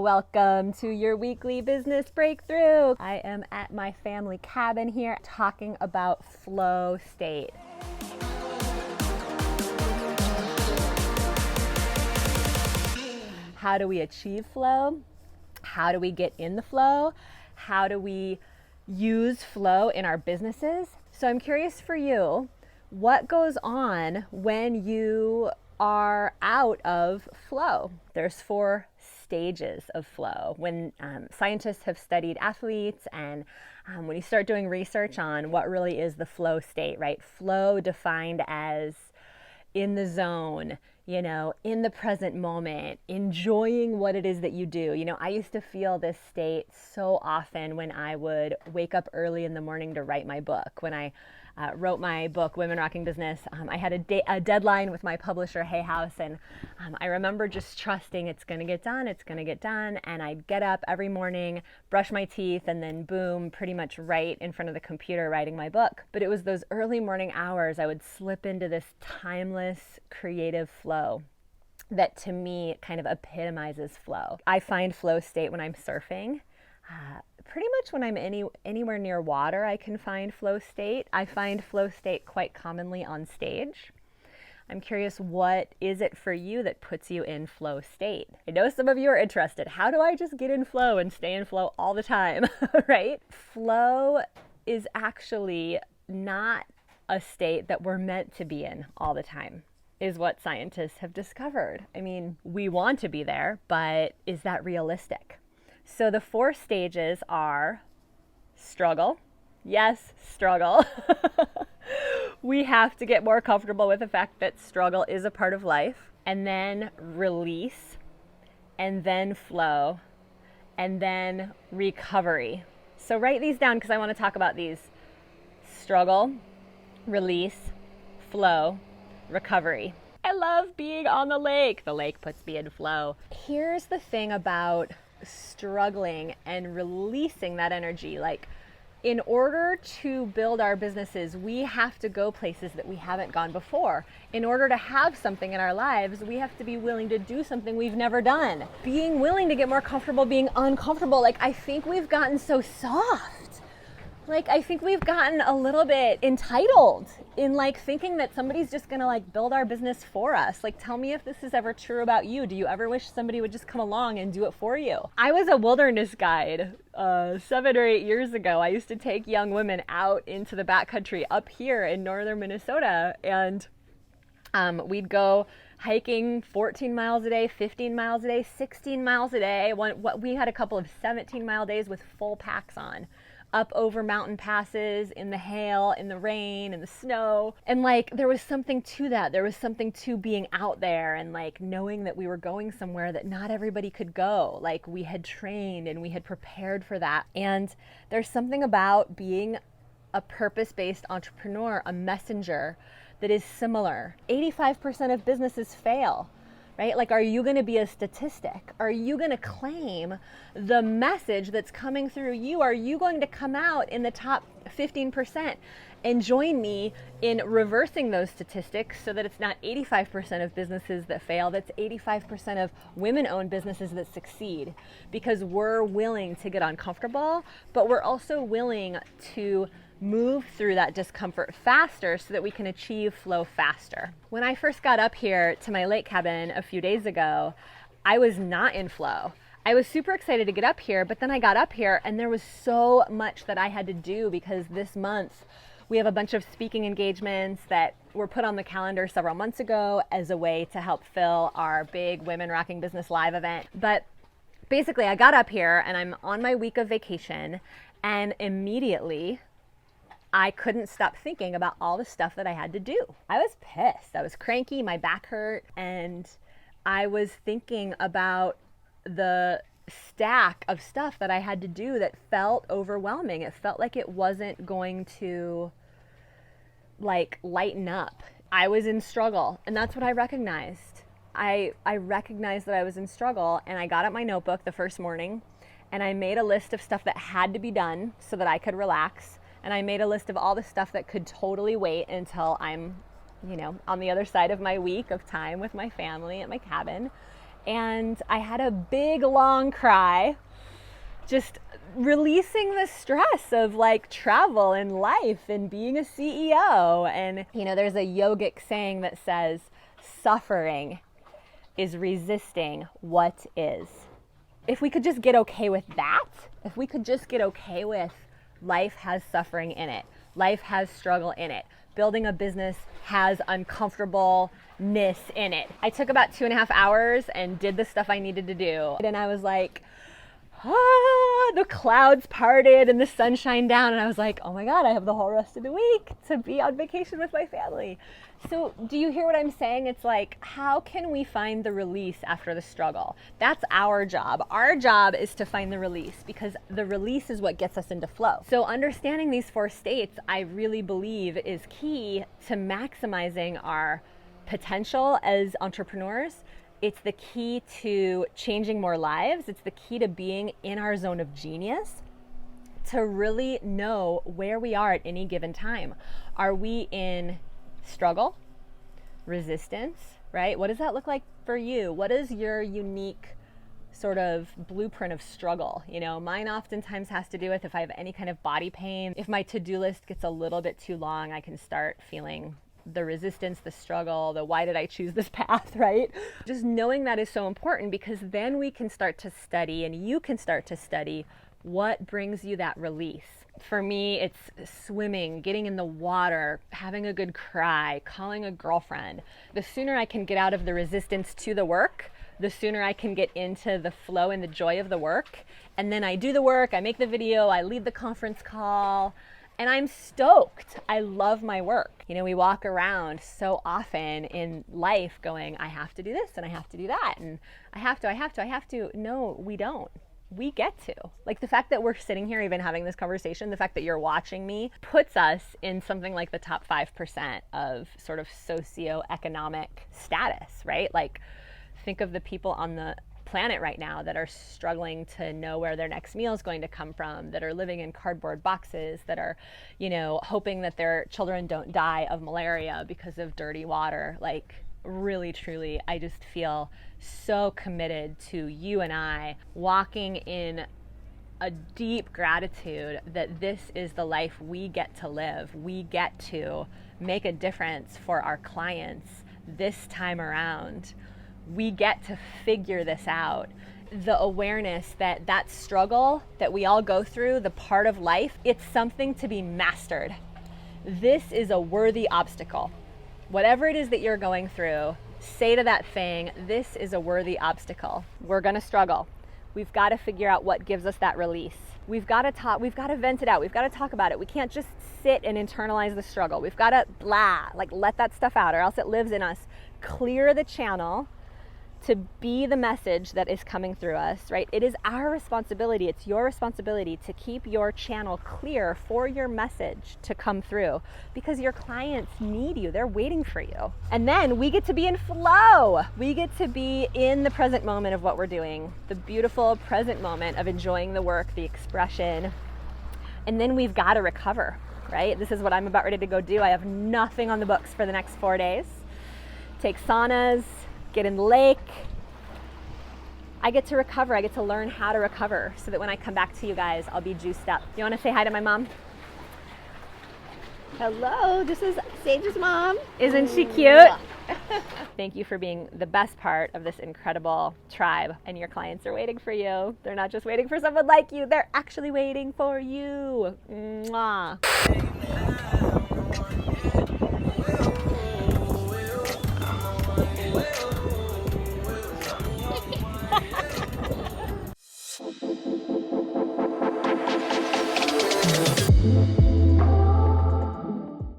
Welcome to your weekly business breakthrough. I am at my family cabin here talking about flow state. How do we achieve flow? How do we get in the flow? How do we use flow in our businesses? So I'm curious for you, what goes on when you are out of flow? There's 4 stages of flow. When scientists have studied athletes and when you start doing research on what really is the flow state, right? Flow defined as in the zone, in the present moment, enjoying what it is that you do. I used to feel this state so often when I would wake up early in the morning to write my book. When I wrote my book, Women Rocking Business, I had a deadline with my publisher, Hay House, and I remember just trusting it's going to get done, and I'd get up every morning, brush my teeth, and then boom, pretty much right in front of the computer writing my book. But it was those early morning hours I would slip into this timeless, creative flow that to me kind of epitomizes flow. I find flow state when I'm surfing. Pretty much when I'm anywhere near water, I can find flow state. I find flow state quite commonly on stage. I'm curious, what is it for you that puts you in flow state? I know some of you are interested. How do I just get in flow and stay in flow all the time, right? Flow is actually not a state that we're meant to be in all the time, is what scientists have discovered. I mean, we want to be there, but is that realistic? So the 4 stages are struggle. Yes, struggle. We have to get more comfortable with the fact that struggle is a part of life. And then release, and then flow, and then recovery. So write these down because I want to talk about these. Struggle, release, flow, recovery. I love being on the lake. The lake puts me in flow. Here's the thing about struggling and releasing that energy. Like, in order to build our businesses, we have to go places that we haven't gone before. In order to have something in our lives, we have to be willing to do something we've never done. Being willing to get more comfortable being uncomfortable. Like, I think we've gotten so soft. Like, I think we've gotten a little bit entitled in thinking that somebody's just gonna build our business for us. Tell me if this is ever true about you. Do you ever wish somebody would just come along and do it for you? I was a wilderness guide 7 or 8 years ago. I used to take young women out into the backcountry up here in northern Minnesota, and we'd go hiking 14 miles a day, 15 miles a day, 16 miles a day. We had a couple of 17-mile days with full packs on, up over mountain passes, in the hail, in the rain, in the snow. And there was something to that. There was something to being out there and knowing that we were going somewhere that not everybody could go. We had trained and we had prepared for that. And there's something about being a purpose-based entrepreneur, a messenger, that is similar. 85% of businesses fail. Right? Are you going to be a statistic? Are you going to claim the message that's coming through you? Are you going to come out in the top 15% and join me in reversing those statistics so that it's not 85% of businesses that fail, that's 85% of women-owned businesses that succeed? Because we're willing to get uncomfortable, but we're also willing to move through that discomfort faster so that we can achieve flow faster. When I first got up here to my lake cabin a few days ago, I was not in flow. I was super excited to get up here, but then I got up here and there was so much that I had to do because this month we have a bunch of speaking engagements that were put on the calendar several months ago as a way to help fill our big Women Rocking Business Live event. But basically I got up here and I'm on my week of vacation, and immediately I couldn't stop thinking about all the stuff that I had to do. I was pissed. I was cranky. My back hurt. And I was thinking about the stack of stuff that I had to do that felt overwhelming. It felt like it wasn't going to lighten up. I was in struggle, and that's what I recognized. I recognized that I was in struggle, and I got out my notebook the first morning and I made a list of stuff that had to be done so that I could relax. And I made a list of all the stuff that could totally wait until I'm, on the other side of my week of time with my family at my cabin. And I had a big long cry, just releasing the stress of like travel and life and being a CEO. And you know, there's a yogic saying that says suffering is resisting what is. If we could just get okay with that, if we could just get okay with life has suffering in it, life has struggle in it, building a business has uncomfortableness in it. I took about 2.5 hours and did the stuff I needed to do. And I was like, the clouds parted and the sun shined down, and I was like, oh my God, I have the whole rest of the week to be on vacation with my family. So do you hear what I'm saying? It's like, how can we find the release after the struggle? That's our job. Our job is to find the release, because the release is what gets us into flow. So understanding these 4 states, I really believe, is key to maximizing our potential as entrepreneurs. It's the key to changing more lives. It's the key to being in our zone of genius, to really know where we are at any given time. Are we in struggle, resistance, right? What does that look like for you? What is your unique sort of blueprint of struggle? You know, mine oftentimes has to do with if I have any kind of body pain. If my to-do list gets a little bit too long, I can start feeling the resistance, the struggle, the why did I choose this path, right? Just knowing that is so important, because then we can start to study, and you can start to study what brings you that release. For me, it's swimming, getting in the water, having a good cry, calling a girlfriend. The sooner I can get out of the resistance to the work, the sooner I can get into the flow and the joy of the work. And then I do the work, I make the video, I lead the conference call, and I'm stoked. I love my work. You know, we walk around so often in life going, I have to do this and I have to do that, and I have to. No, we don't. We get to. Like, the fact that we're sitting here even having this conversation, the fact that you're watching me, puts us in something like the top 5% of sort of socioeconomic status, right? Like, think of the people on the planet right now that are struggling to know where their next meal is going to come from, that are living in cardboard boxes, that are, you know, hoping that their children don't die of malaria because of dirty water. Like, really, truly, I just feel so committed to you and I walking in a deep gratitude that this is the life we get to live. We get to make a difference for our clients this time around. We get to figure this out. The awareness that that struggle that we all go through, the part of life, it's something to be mastered. This is a worthy obstacle. Whatever it is that you're going through, say to that thing, this is a worthy obstacle. We're gonna struggle. We've got to figure out what gives us that release. We've got to talk, we've got to vent it out. We've got to talk about it. We can't just sit and internalize the struggle. We've got to let that stuff out, or else it lives in us. Clear the channel to be the message that is coming through us, right? It is our responsibility, it's your responsibility to keep your channel clear for your message to come through, because your clients need you, they're waiting for you. And then we get to be in flow. We get to be in the present moment of what we're doing, the beautiful present moment of enjoying the work, the expression. And then we've got to recover, right? This is what I'm about ready to go do. I have nothing on the books for the next 4 days. Take saunas, get in the lake. I get to recover. I get to learn how to recover so that when I come back to you guys, I'll be juiced up. You want to say hi to my mom? Hello, this is Sage's mom. Isn't she cute? Thank you for being the best part of this incredible tribe, and your clients are waiting for you. They're not just waiting for someone like you, they're actually waiting for you. Mwah.